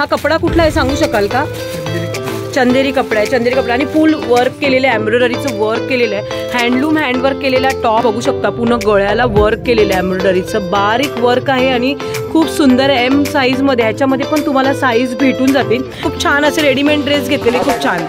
हा कपडा कुठला आहे सांगू शकाल का? चंदेरी कपडा आहे, चंदेरी कपडा आणि फुल वर्क केलेलं आहे, एम्ब्रॉयडरीचं वर्क केलेलं आहे, हँडलूम हँडवर्क केलेला टॉप बघू शकता, पूर्ण गळ्याला वर्क केलेलं आहे, एम्ब्रॉयडरीचं बारीक वर्क आहे आणि खूप सुंदर एम साईज मध्ये, ह्याच्यामध्ये पण तुम्हाला साईज भेटून जातील. खूप छान असे रेडीमेड ड्रेस घेतलेले, खूप छान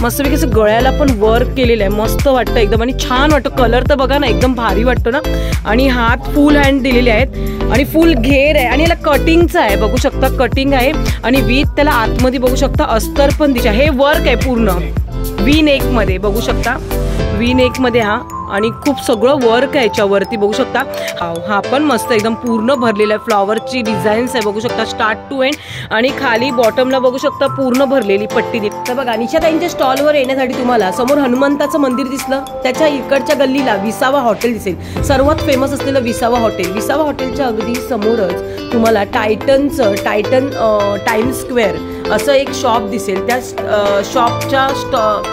मस्तपैकी असं गळ्याला पण वर्क केलेलं आहे, मस्त वाटतं एकदम आणि छान वाटतं. कलर तर बघा ना एकदम भारी वाटतो ना. आणि हात फुल हँड दिलेले आहेत आणि फुल घेर आहे आणि याला कटिंगचं आहे, बघू शकता कटिंग आहे आणि विथ त्याला आतमध्ये बघू शकता अस्तर पण दिशा, हे वर्क आहे पूर्ण वी नेक मध्ये, बघू शकता वी नेक मध्ये हा, आणि खूप सगळं वर्क आहे याच्यावरती बघू शकता. हा पण मस्त एकदम पूर्ण भरलेला आहे, फ्लॉवरची डिझाईन्स आहे बघू शकता स्टार्ट टू एंड, आणि खाली बॉटमला बघू शकता पूर्ण भरलेली पट्टी दिली. तर बघा निशाताईंच्या स्टॉलवर येण्यासाठी तुम्हाला समोर हनुमंताचं मंदिर दिसलं, त्याच्या इकडच्या गल्लीला विसावा हॉटेल दिसेल, सर्वात फेमस असलेलं विसावा हॉटेल. विसावा हॉटेलच्या अगदी समोरच तुम्हाला टायटन टाइम स्क्वेअर असं एक शॉप दिसेल. त्या शॉपच्या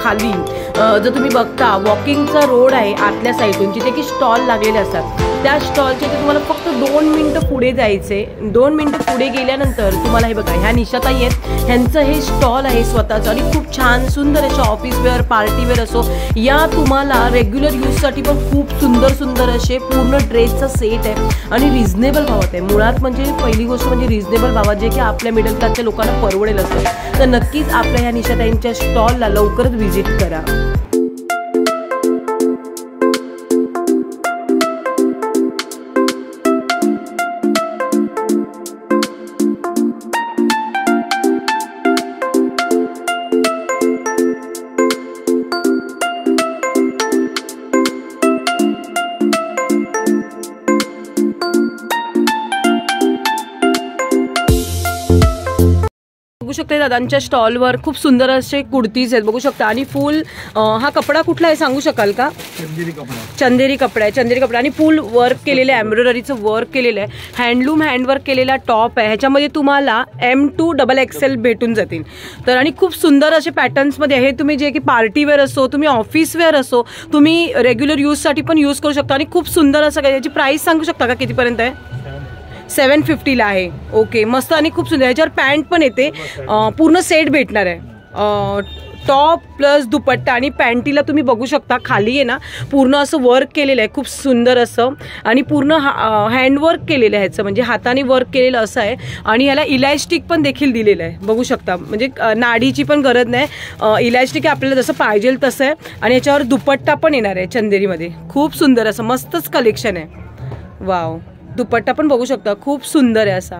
खाली जर तुम्ही बघता वॉकिंगचा रोड आहे आतल्या साईडून, जिथे की स्टॉल लागलेले असतात, त्या स्टॉलचे तुम्हाला फक्त 2 मिनिटं पुढे जायचे. 2 मिनिटं पुढे गेल्यानंतर तुम्हाला हे बघा ह्या निशाताई आहेत, ह्यांचं हे स्टॉल आहे स्वतःचं आणि खूप छान सुंदर अशा ऑफिस वेअर पार्टी वेअर असो या तुम्हाला रेग्युलर यूजसाठी पण खूप सुंदर सुंदर असे पूर्ण ड्रेसचा सेट आहे आणि रिझनेबल भावात आहे. मुळात म्हणजे पहिली गोष्ट म्हणजे रिझनेबल भावात, जे की आपल्या मिडल क्लासच्या लोकांना परवडेल असतं. तर नक्कीच आपल्या ह्या निशाताईंच्या स्टॉलला लवकरच व्हिजिट करा. बघू शकता दादांच्या स्टॉलवर खूप सुंदर असे कुर्तीज आहेत बघू शकता आणि फुल हा कपडा कुठला आहे सांगू शकाल का? चंदेरी कपडा आहे, चंदेरी कपडा आणि फुल वर्क केलेलं आहे, एम्ब्रॉयडरीचं वर्क केलेलं आहे, हँडलूम हँडवर्क केलेला टॉप आहे, ह्याच्यामध्ये तुम्हाला M2 XXL भेटून जातील. तर आणि खूप सुंदर असे पॅटर्न्स मध्ये आहे, तुम्ही जे की पार्टी वेअर असो, तुम्ही ऑफिस वेअर असो, तुम्ही रेग्युलर यूजसाठी पण यूज करू शकता आणि खूप सुंदर असं काय. याची प्राइस सांगू शकता का कितीपर्यंत आहे? 750 ला आहे. ओके मस्त आणि खूप सुंदर. ह्याच्यावर पॅन्ट पण येते, पूर्ण सेट भेटणार आहे, टॉप प्लस दुपट्टा आणि पॅन्टीला तुम्ही बघू शकता खाली आहे ना पूर्ण असं वर्क केलेलं आहे, खूप सुंदर असं आणि पूर्ण हँडवर्क केलेलं आहे, ह्याचं म्हणजे हाताने वर्क केलेलं असं आहे आणि ह्याला इलॅस्टिक पण देखील दिलेलं आहे बघू शकता, म्हणजे नाडीची पण गरज नाही, इलॅस्टिक आपल्याला जसं पाहिजे तसं आहे. आणि याच्यावर दुपट्टा पण येणार आहे चंदेरीमध्ये, खूप सुंदर असं मस्तच कलेक्शन आहे. वाव, दुपट्टा पण बघू शकता खूप सुंदर आहे असा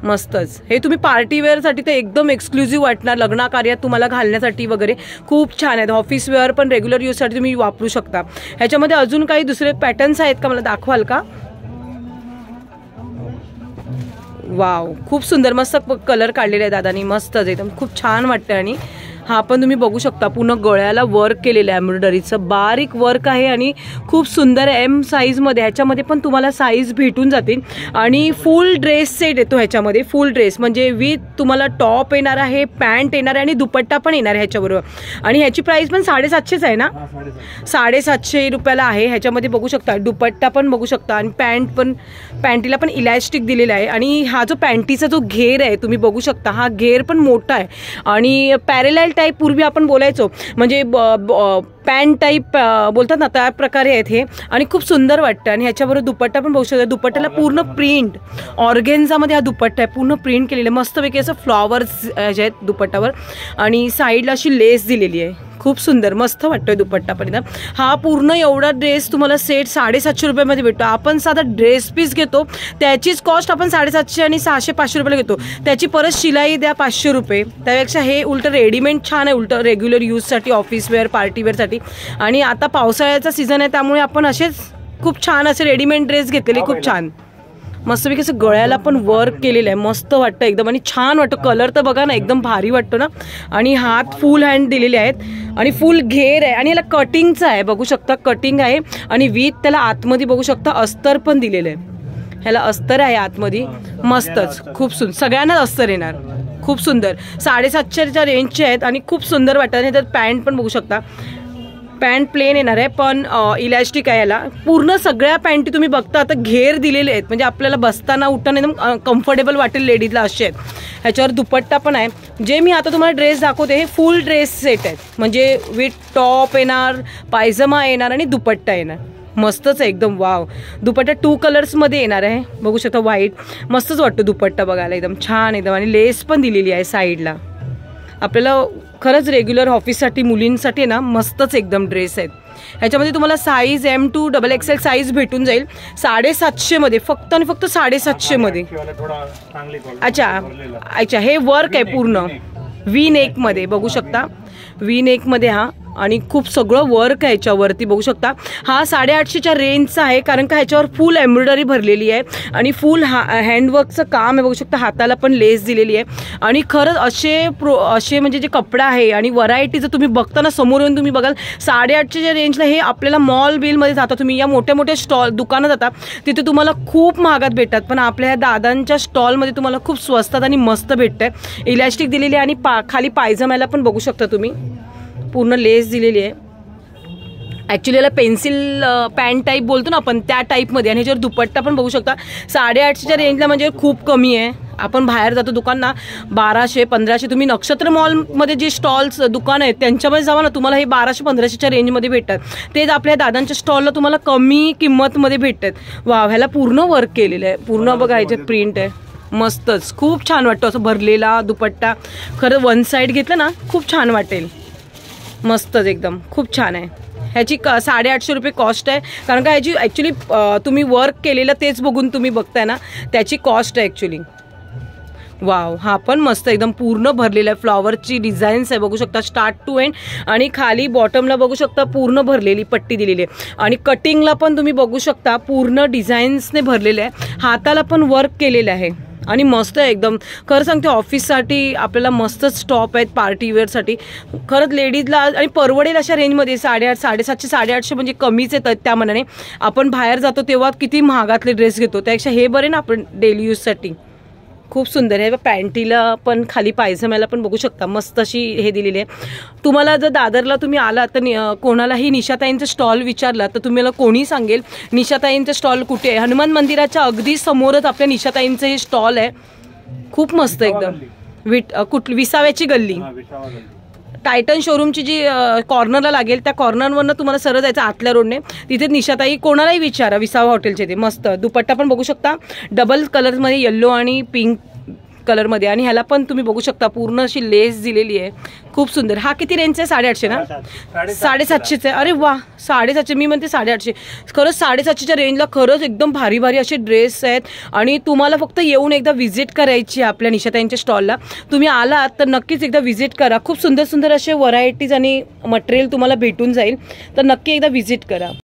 मस्तच. हे तुम्ही पार्टी वेअरसाठी तर एकदम एक्सक्लुझिव्ह वाटणार, लग्न कार्यात तुम्हाला घालण्यासाठी वगैरे खूप छान आहेत. ऑफिस वेअर पण रेग्युलर यूजसाठी तुम्ही वापरू शकता. ह्याच्यामध्ये अजून काही दुसरे पॅटर्न्स आहेत का, मला दाखवाल का? वाव, खूप सुंदर मस्त कलर काढलेले आहे दादानी, मस्तच एकदम खूप छान वाटतं. आणि हा पण तुम्ही बघू शकता पूर्ण गळ्याला वर्क केलेलं आहे, एम्ब्रॉयडरीचं बारीक वर्क आहे आणि खूप सुंदर M साईज मध्ये, ह्याच्यामध्ये पण तुम्हाला साईज भेटून जातील. आणि फुल ड्रेस सेट येतो ह्याच्यामध्ये, फुल ड्रेस म्हणजे विथ तुम्हाला टॉप येणार आहे, पॅन्ट येणार आहे आणि दुपट्टा पण येणार आहे ह्याच्याबरोबर. आणि ह्याची प्राइस पण 750 आहे ना, 750 रुपयाला आहे. ह्याच्यामध्ये बघू शकता दुपट्टा पण बघू शकता आणि पॅन्ट पण, पॅन्टीला पण इलॅस्टिक दिलेला आहे. आणि हा जो पॅन्टीचा जो घेर आहे तुम्ही बघू शकता, हा घेर पण मोठा आहे आणि पॅरेलल टाईप पूर्वी आपण बोलायचो म्हणजे पॅन्ट टाईप बोलतात ना, त्या प्रकारे आहेत हे आणि खूप सुंदर वाटतं. आणि ह्याच्याबरोबर दुपट्टा पण बघू शकता, दुपट्ट्याला पूर्ण प्रिंट ऑर्गेन्झामध्ये हा दुपट्टा आहे, पूर्ण प्रिंट केलेलं आहे मस्तपैकी असं फ्लॉवर्स जे आहेत दुपट्ट्यावर आणि साईडला अशी लेस दिलेली आहे, खूप सुंदर मस्त वाटतोय दुपट्टा पण. हा पूर्ण एवढा ड्रेस तुम्हाला सेट 750 रुपयामध्ये भेटतो. आपण साधा ड्रेस पीस घेतो त्याचीच कॉस्ट आपण 750 आणि 600-500 रुपयाला घेतो, त्याची परत शिलाई द्या 500 रुपये. त्यापेक्षा हे उलटं रेडीमेड छान आहे, उलटं रेग्युलर यूजसाठी, ऑफिस वेअर, पार्टी वेअरसाठी. आणि आता पावसाळ्याचा सीझन आहे त्यामुळे आपण असेच खूप छान असे रेडीमेड ड्रेस घेतलेले, खूप छान मस्तपैकी असं गळ्याला पण वर्क केलेलं आहे, मस्त वाटतं एकदम आणि छान वाटतं. कलर तर बघा ना एकदम भारी वाटतो ना. आणि हात फुल हँड दिलेले आहेत आणि फुल घेर आहे आणि याला कटिंगचं आहे बघू शकता, कटिंग आहे आणि विथ त्याला आतमध्ये बघू शकता अस्तर पण दिलेलं आहे, ह्याला अस्तर आहे आतमध्ये मस्तच, खूप सुंदर. सगळ्यांना अस्तर येणार, खूप सुंदर. 750च्या रेंजचे आहेत आणि खूप सुंदर वाटतं. आणि त्यात पॅन्ट पण बघू शकता पॅन्ट प्लेन येणार आहे पण इलॅस्टिक आहे याला. पूर्ण सगळ्या पॅन्टी तुम्ही बघता आता घेर दिलेले आहेत म्हणजे आपल्याला बसताना उठताना एकदम कम्फर्टेबल वाटेल लेडीजला असे आहेत. ह्याच्यावर दुपट्टा पण आहे. जे मी आता तुम्हाला ड्रेस दाखवते हे फुल ड्रेस सेट आहेत म्हणजे विथ टॉप येणार, पायजमा येणार आणि दुपट्टा येणार. मस्तच आहे एकदम. वाव. दुपट्टा 2 कलर्समध्ये येणार आहे बघू शकता. व्हाईट मस्तच वाटतो दुपट्टा बघायला एकदम छान एकदम आणि लेस पण दिलेली आहे साईडला. आपल्याला खरंच रेग्युलर ऑफिससाठी मुलींसाठी ना मस्तच एकदम ड्रेस आहेत. ह्याच्यामध्ये तुम्हाला size M to XXL size भेटून जाईल 750 मध्ये फक्त आणि फक्त 750 मध्ये. अच्छा हे वर्क आहे पूर्ण वी नेक मध्ये बघू शकता. वी नेक मध्ये हा आणि खूप सगळं वर्क आहे ह्याच्यावरती बघू शकता. हा 850च्या रेंजचा आहे कारण का ह्याच्यावर फुल एम्ब्रॉयडरी भरलेली आहे आणि फुल हँडवर्कचं काम आहे बघू शकता. हाताला पण लेस दिलेली आहे आणि खरंच असे म्हणजे जे कपडा आहे आणि व्हरायटी जर तुम्ही बघताना समोर येऊन तुम्ही बघाल 850च्या रेंजला हे आपल्याला मॉल बिलमध्ये जाता तुम्ही या मोठ्या मोठ्या स्टॉल दुकानं जाता तिथे तुम्हाला खूप महागात भेटतात पण आपल्या ह्या दादांच्या स्टॉलमध्ये तुम्हाला खूप स्वस्तात आणि मस्त भेटतंय. इलॅस्टिक दिलेली आहे आणि खाली पायजमाला पण बघू शकता तुम्ही पूर्ण लेस दिलेली आहे. ॲक्च्युली याला पेन्सिल पॅन्ट टाईप बोलतो ना आपण त्या टाईपमध्ये आणि ह्याच्यावर दुपट्टा पण बघू शकता. 850च्या रेंजला म्हणजे खूप कमी आहे. आपण बाहेर जातो दुकानना 1200-1500 तुम्ही नक्षत्र मॉलमध्ये जे स्टॉल्स दुकान आहेत त्यांच्यामध्ये जावा ना तुम्हाला हे 1200-1500च्या रेंजमध्ये भेटतात. तेच आपल्या दादांच्या स्टॉलला तुम्हाला कमी किंमतमध्ये भेटतात. वाव. ह्याला पूर्ण वर्क केलेलं आहे पूर्ण बघा ह्याच्यात प्रिंट आहे मस्तच. खूप छान वाटतो असं भरलेला दुपट्टा. खरं वन साईड घेतलं ना खूप छान वाटेल. मस्तच एकदम खूप छान आहे. ह्याची 850 रुपये कॉस्ट आहे कारण का ह्याची ॲक्च्युली तुम्ही वर्क केलेलं तेच बघून तुम्ही बघताय ना त्याची कॉस्ट आहे ॲक्च्युली. वाव. हा पण मस्त एकदम पूर्ण भरलेला आहे. फ्लॉवरची डिझाईन्स आहे बघू शकता स्टार्ट टू एंड आणि खाली बॉटमला बघू शकता पूर्ण भरलेली पट्टी दिलेली आहे आणि कटिंगला पण तुम्ही बघू शकता पूर्ण डिझाईन्सने भरलेलं आहे. हाताला पण वर्क केलेलं आहे आणि मस्त आहे एकदम. खरं सांगते ऑफिससाठी आपल्याला मस्तच टॉप आहेत पार्टीवेअरसाठी खरंच लेडीजला आणि परवडेल अशा रेंजमध्ये. 750, 750 म्हणजे कमीच येतात त्या मनाने. आपण बाहेर जातो तेव्हा किती महागातले ड्रेस घेतो त्यापेक्षा हे बरे ना आपण डेली यूजसाठी. खूप सुंदर आहे. पॅन्टीला पण खाली पायजम्याला पण बघू शकता मस्त अशी हे दिलेली आहे. तुम्हाला जर दादरला तुम्ही आला तर कोणालाही निशाताईंचं स्टॉल विचारला तर तुम्हाला कोणी सांगेल निशाताईंचं स्टॉल कुठे आहे. हनुमान मंदिराच्या अगदी समोरच आपल्या निशाताईंचं हे स्टॉल आहे. खूप मस्त एकदम. विसाव्याची गल्ली टायटन शोरूमची जी कॉर्नरला लागेल त्या कॉर्नरवरनं तुम्हाला सरळ जायचं आतल्या रोडने. तिथे निशाताई कोणालाही विचारा विसावा हॉटेलचे ते मस्त. दुपट्टा पण बघू शकता डबल कलरमध्ये येल्लो आणि पिंक कलरमध्ये आणि ह्याला पण तुम्ही बघू शकता पूर्ण अशी लेस दिलेली आहे. खूप सुंदर. हा किती रेंजचा आहे? 850 ना? 750 आहे. अरे वा. 750. मी म्हणते 850. खरंच 750च्या रेंजला खरंच एकदम भारी भारी असे ड्रेस आहेत आणि तुम्हाला फक्त येऊन एकदा व्हिजिट करायची आहे आपल्या निशाताईंच्या स्टॉलला. तुम्ही आलात तर नक्कीच एकदा व्हिजिट करा. खूप सुंदर सुंदर असे व्हरायटीज आणि मटेरियल तुम्हाला भेटून जाईल तर नक्की एकदा व्हिजिट करा.